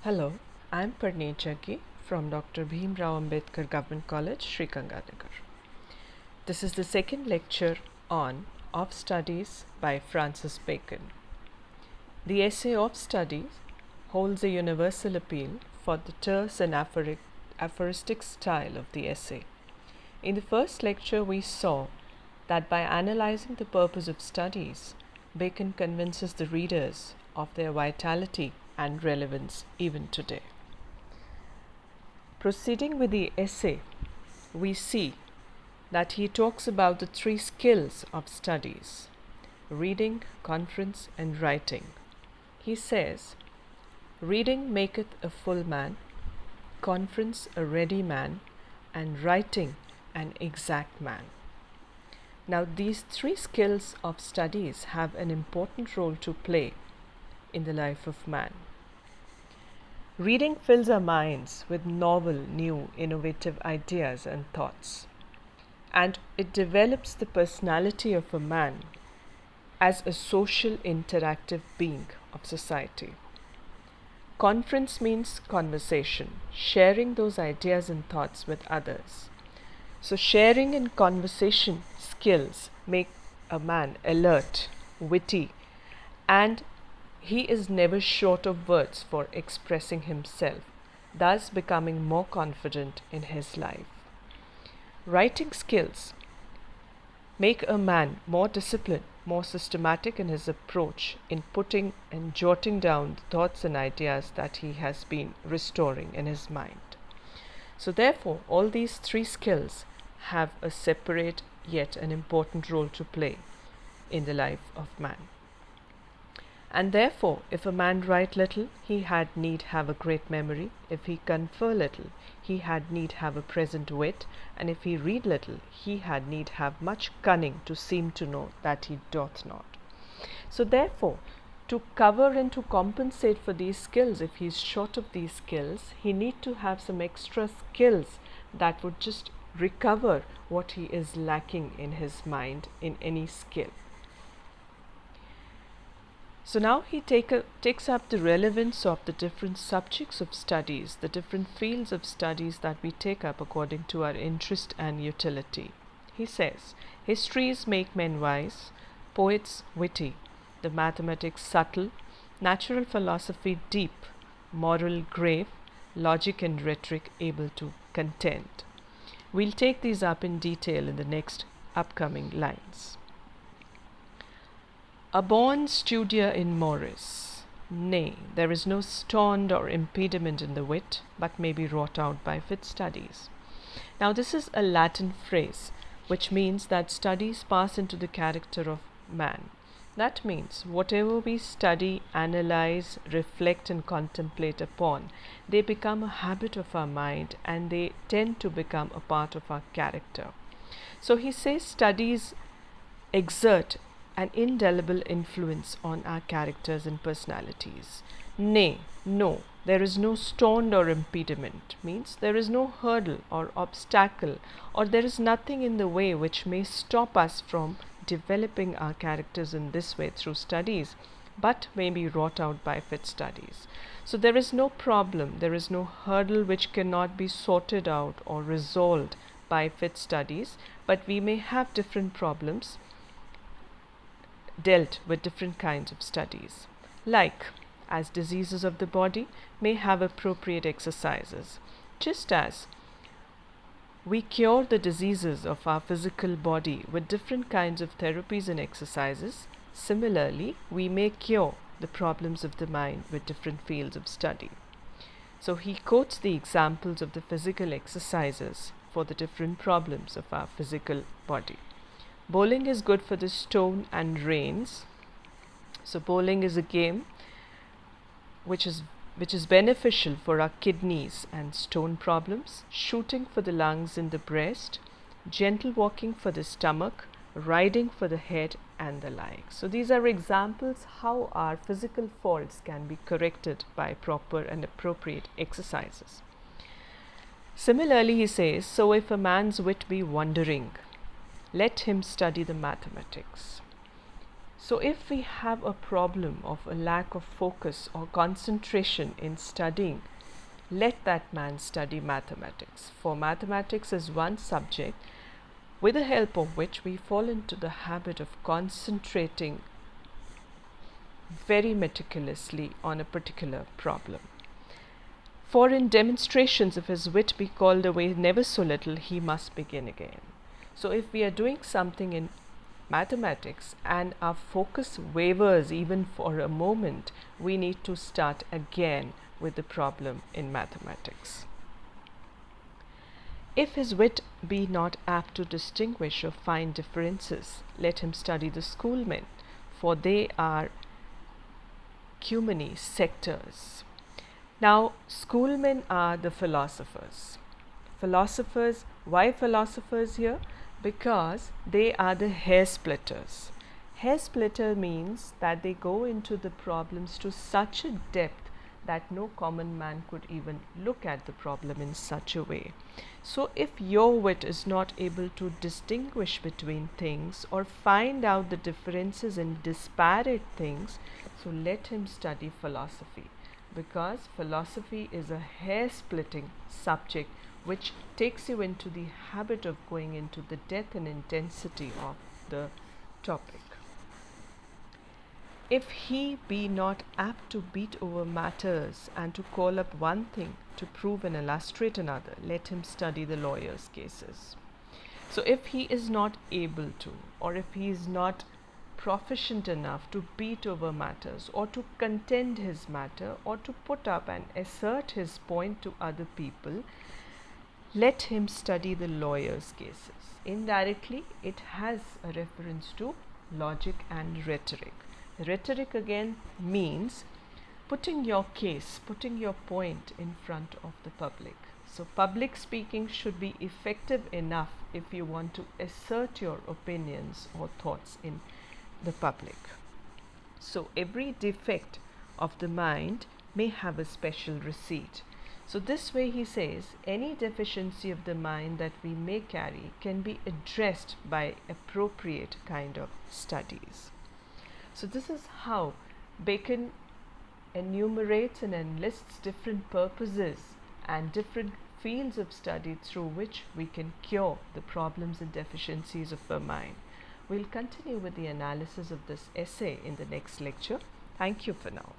Hello, I'm Parneet Jaggi from Dr. Bhimrao Ambedkar Government College, Sri Ganganagar. This is the second lecture on Of Studies by Francis Bacon. The essay Of Studies holds a universal appeal for the terse and aphoristic style of the essay. In the first lecture, we saw that by analyzing the purpose of studies, Bacon convinces the readers of their vitality and relevance even today. Proceeding with the essay, we see that he talks about the three skills of studies: reading, conference, and writing. He says, reading maketh a full man, conference a ready man, and writing an exact man. Now, these three skills of studies have an important role to play in the life of man. Reading fills our minds with novel, new, innovative ideas and thoughts, and it develops the personality of a man as a social, interactive being of society. Conference means conversation, sharing those ideas and thoughts with others. So sharing and conversation skills make a man alert, witty, and he is never short of words for expressing himself, thus becoming more confident in his life. Writing skills make a man more disciplined, more systematic in his approach in putting and jotting down the thoughts and ideas that he has been restoring in his mind. So therefore, all these three skills have a separate yet an important role to play in the life of man. And therefore, if a man write little, he had need have a great memory. If he confer little, he had need have a present wit. And if he read little, he had need have much cunning to seem to know that he doth not. So therefore, to cover and to compensate for these skills, if he is short of these skills, he need to have some extra skills that would just recover what he is lacking in his mind in any skill. So now he takes up the relevance of the different subjects of studies, the different fields of studies that we take up according to our interest and utility. He says, histories make men wise, poets witty, the mathematics subtle, natural philosophy deep, moral grave, logic and rhetoric able to contend. We'll take these up in detail in the next upcoming lines. A born studier in mores, nay, there is no stond or impediment in the wit, but may be wrought out by fit studies. Now this is a Latin phrase, which means that studies pass into the character of man. That means whatever we study, analyze, reflect and contemplate upon, they become a habit of our mind and they tend to become a part of our character. So he says studies exert an indelible influence on our characters and personalities. Nay, no, there is no stone or impediment, means there is no hurdle or obstacle, or there is nothing in the way which may stop us from developing our characters in this way through studies, but may be wrought out by fit studies. So there is no problem, there is no hurdle which cannot be sorted out or resolved by fit studies, but we may have different problems dealt with different kinds of studies, like as diseases of the body may have appropriate exercises, just as we cure the diseases of our physical body with different kinds of therapies and exercises. Similarly, we may cure the problems of the mind with different fields of study. So he quotes the examples of the physical exercises for the different problems of our physical body. Bowling is good for the stone and reins. So bowling is a game which is beneficial for our kidneys and stone problems, shooting for the lungs and the breast, gentle walking for the stomach, riding for the head and the like. So these are examples how our physical faults can be corrected by proper and appropriate exercises. Similarly, he says, so if a man's wit be wandering, let him study the mathematics. So if we have a problem of a lack of focus or concentration in studying, let that man study mathematics. For mathematics is one subject with the help of which we fall into the habit of concentrating very meticulously on a particular problem. For in demonstrations, if his wit be called away never so little, he must begin again. So if we are doing something in mathematics and our focus wavers even for a moment, we need to start again with the problem in mathematics. If his wit be not apt to distinguish or find differences, let him study the schoolmen, for they are cumeni sectors. Now, schoolmen are the philosophers. Philosophers, why philosophers here? Because they are the hair splitters. Hair splitter means that they go into the problems to such a depth that no common man could even look at the problem in such a way. So if your wit is not able to distinguish between things or find out the differences in disparate things, so let him study philosophy, because philosophy is a hair-splitting subject which takes you into the habit of going into the depth and intensity of the topic. If he be not apt to beat over matters and to call up one thing to prove and illustrate another, let him study the lawyer's cases. So if he is not able to, or if he is not proficient enough to beat over matters or to contend his matter or to put up and assert his point to other people, let him study the lawyer's cases. Indirectly, it has a reference to logic and rhetoric. Rhetoric again means putting your case, putting your point in front of the public. So public speaking should be effective enough if you want to assert your opinions or thoughts in the public. So every defect of the mind may have a special receipt. So this way he says any deficiency of the mind that we may carry can be addressed by appropriate kind of studies. So this is how Bacon enumerates and enlists different purposes and different fields of study through which we can cure the problems and deficiencies of our mind. We'll continue with the analysis of this essay in the next lecture. Thank you for now.